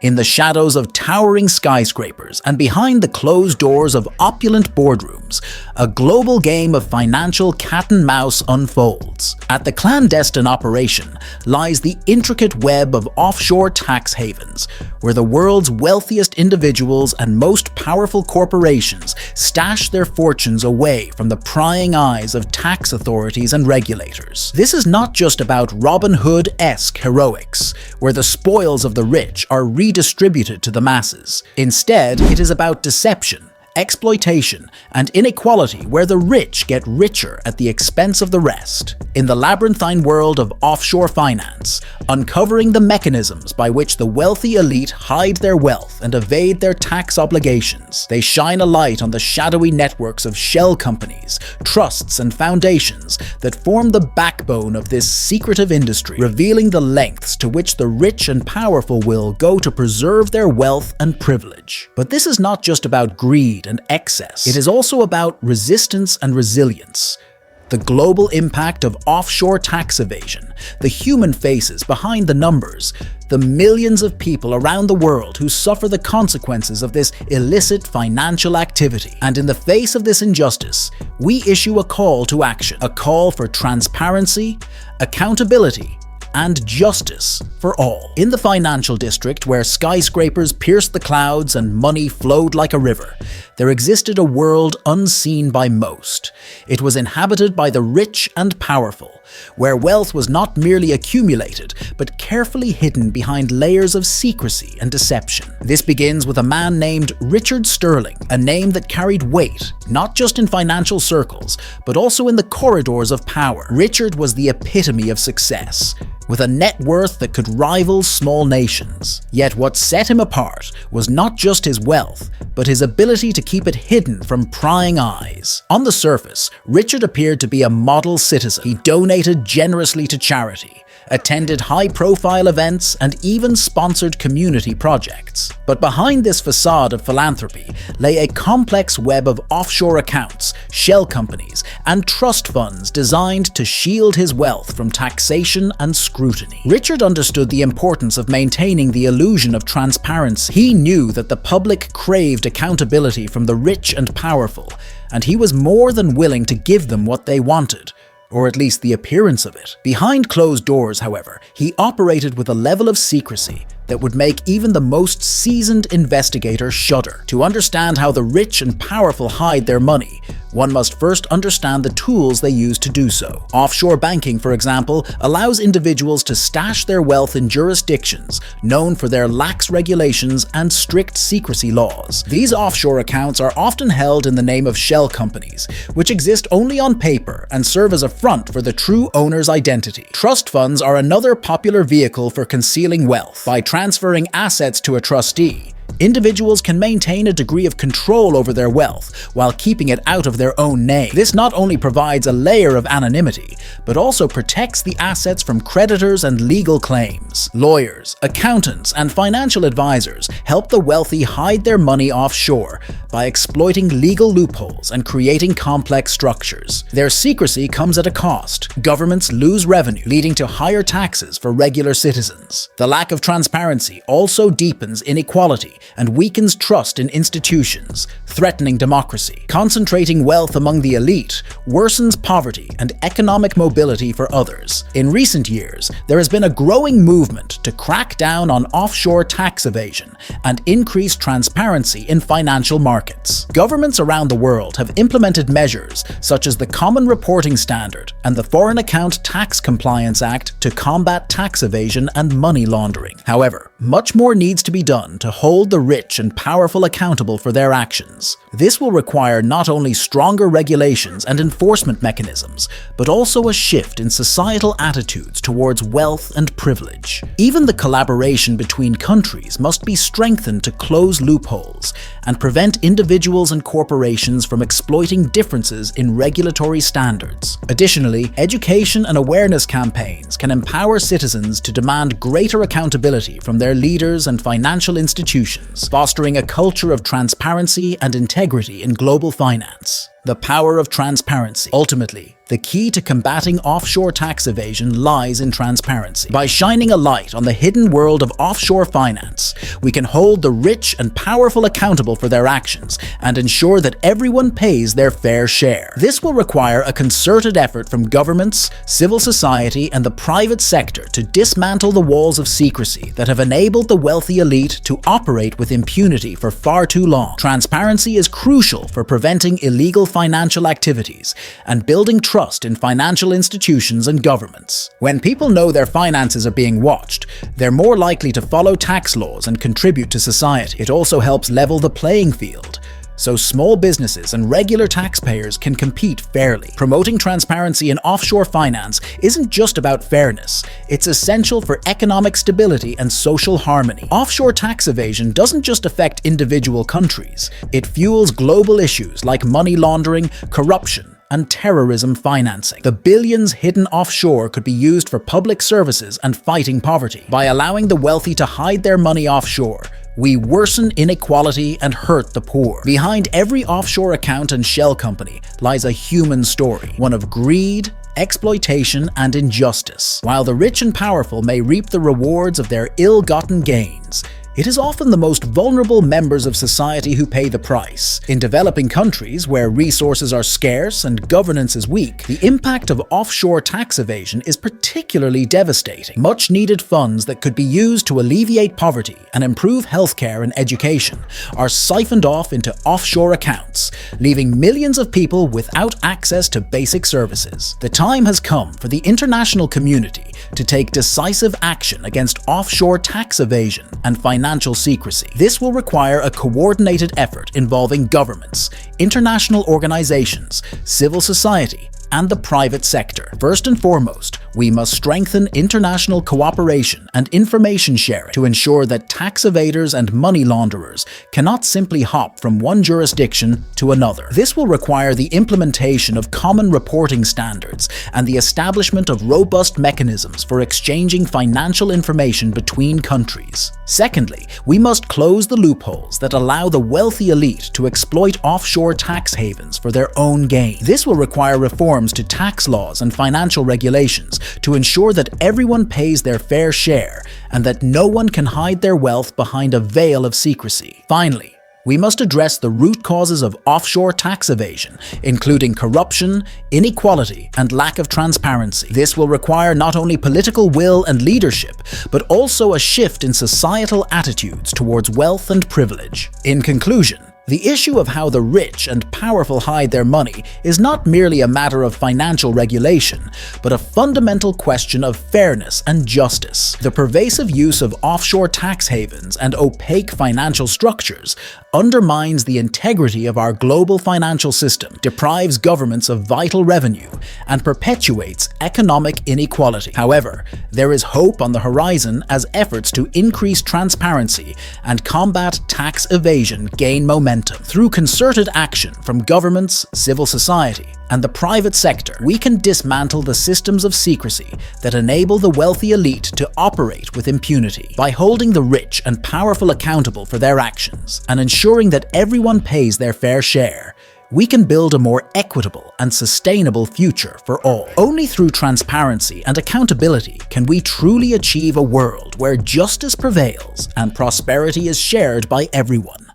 In the shadows of towering skyscrapers and behind the closed doors of opulent boardrooms, a global game of financial cat-and-mouse unfolds. At the clandestine operation lies the intricate web of offshore tax havens, where the world's wealthiest individuals and most powerful corporations stash their fortunes away from the prying eyes of tax authorities and regulators. This is not just about Robin Hood-esque heroics, where the spoils of the rich are redistributed to the masses. Instead, it is about deception, exploitation, and inequality, where the rich get richer at the expense of the rest. In the labyrinthine world of offshore finance, uncovering the mechanisms by which the wealthy elite hide their wealth and evade their tax obligations, they shine a light on the shadowy networks of shell companies, trusts, and foundations that form the backbone of this secretive industry, revealing the lengths to which the rich and powerful will go to preserve their wealth and privilege. But this is not just about greed and excess. It is also about resistance and resilience. The global impact of offshore tax evasion, the human faces behind the numbers, the millions of people around the world who suffer the consequences of this illicit financial activity. And in the face of this injustice, we issue a call to action, a call for transparency, accountability, and justice for all. In the financial district, where skyscrapers pierced the clouds and money flowed like a river, there existed a world unseen by most. It was inhabited by the rich and powerful, where wealth was not merely accumulated, but carefully hidden behind layers of secrecy and deception. This begins with a man named Richard Sterling, a name that carried weight, not just in financial circles, but also in the corridors of power. Richard was the epitome of success, with a net worth that could rival small nations. Yet what set him apart was not just his wealth, but his ability to keep it hidden from prying eyes. On the surface, Richard appeared to be a model citizen. He donated generously to charity, attended high-profile events, and even sponsored community projects. But behind this facade of philanthropy lay a complex web of offshore accounts, shell companies, and trust funds designed to shield his wealth from taxation and scrutiny. Richard understood the importance of maintaining the illusion of transparency. He knew that the public craved accountability from the rich and powerful, and he was more than willing to give them what they wanted, or at least the appearance of it. Behind closed doors, however, he operated with a level of secrecy that would make even the most seasoned investigator shudder. To understand how the rich and powerful hide their money, one must first understand the tools they use to do so. Offshore banking, for example, allows individuals to stash their wealth in jurisdictions known for their lax regulations and strict secrecy laws. These offshore accounts are often held in the name of shell companies, which exist only on paper and serve as a front for the true owner's identity. Trust funds are another popular vehicle for concealing wealth. By transferring assets to a trustee, individuals can maintain a degree of control over their wealth while keeping it out of their own name. This not only provides a layer of anonymity, but also protects the assets from creditors and legal claims. Lawyers, accountants, and financial advisors help the wealthy hide their money offshore by exploiting legal loopholes and creating complex structures. Their secrecy comes at a cost. Governments lose revenue, leading to higher taxes for regular citizens. The lack of transparency also deepens inequality and weakens trust in institutions, threatening democracy. Concentrating wealth among the elite worsens poverty and economic mobility for others. In recent years, there has been a growing movement to crack down on offshore tax evasion and increase transparency in financial markets. Governments around the world have implemented measures such as the Common Reporting Standard and the Foreign Account Tax Compliance Act to combat tax evasion and money laundering. However, much more needs to be done to hold the rich and powerful accountable for their actions. This will require not only stronger regulations and enforcement mechanisms, but also a shift in societal attitudes towards wealth and privilege. Even the collaboration between countries must be strengthened to close loopholes and prevent individuals and corporations from exploiting differences in regulatory standards. Additionally, education and awareness campaigns can empower citizens to demand greater accountability from their leaders and financial institutions, fostering a culture of transparency and integrity in global finance. The power of transparency. Ultimately, the key to combating offshore tax evasion lies in transparency. By shining a light on the hidden world of offshore finance, we can hold the rich and powerful accountable for their actions and ensure that everyone pays their fair share. This will require a concerted effort from governments, civil society, and the private sector to dismantle the walls of secrecy that have enabled the wealthy elite to operate with impunity for far too long. Transparency is crucial for preventing illegal financial activities and building trust in financial institutions and governments. When people know their finances are being watched, they're more likely to follow tax laws and contribute to society. It also helps level the playing field, so small businesses and regular taxpayers can compete fairly. Promoting transparency in offshore finance isn't just about fairness, it's essential for economic stability and social harmony. Offshore tax evasion doesn't just affect individual countries, it fuels global issues like money laundering, corruption, and terrorism financing. The billions hidden offshore could be used for public services and fighting poverty. By allowing the wealthy to hide their money offshore, we worsen inequality and hurt the poor. Behind every offshore account and shell company lies a human story, one of greed, exploitation, and injustice. While the rich and powerful may reap the rewards of their ill-gotten gains, it is often the most vulnerable members of society who pay the price. In developing countries where resources are scarce and governance is weak, the impact of offshore tax evasion is particularly devastating. Much-needed funds that could be used to alleviate poverty and improve healthcare and education are siphoned off into offshore accounts, leaving millions of people without access to basic services. The time has come for the international community to take decisive action against offshore tax evasion and financial secrecy. This will require a coordinated effort involving governments, international organizations, civil society, and the private sector. First and foremost, we must strengthen international cooperation and information sharing to ensure that tax evaders and money launderers cannot simply hop from one jurisdiction to another. This will require the implementation of common reporting standards and the establishment of robust mechanisms for exchanging financial information between countries. Secondly, we must close the loopholes that allow the wealthy elite to exploit offshore tax havens for their own gain. This will require reforms to tax laws and financial regulations to ensure that everyone pays their fair share and that no one can hide their wealth behind a veil of secrecy. Finally, we must address the root causes of offshore tax evasion, including corruption, inequality, and lack of transparency. This will require not only political will and leadership, but also a shift in societal attitudes towards wealth and privilege. In conclusion, the issue of how the rich and powerful hide their money is not merely a matter of financial regulation, but a fundamental question of fairness and justice. The pervasive use of offshore tax havens and opaque financial structures undermines the integrity of our global financial system, deprives governments of vital revenue, and perpetuates economic inequality. However, there is hope on the horizon as efforts to increase transparency and combat tax evasion gain momentum. Through concerted action from governments, civil society, and the private sector, we can dismantle the systems of secrecy that enable the wealthy elite to operate with impunity. By holding the rich and powerful accountable for their actions and ensuring that everyone pays their fair share, we can build a more equitable and sustainable future for all. Only through transparency and accountability can we truly achieve a world where justice prevails and prosperity is shared by everyone.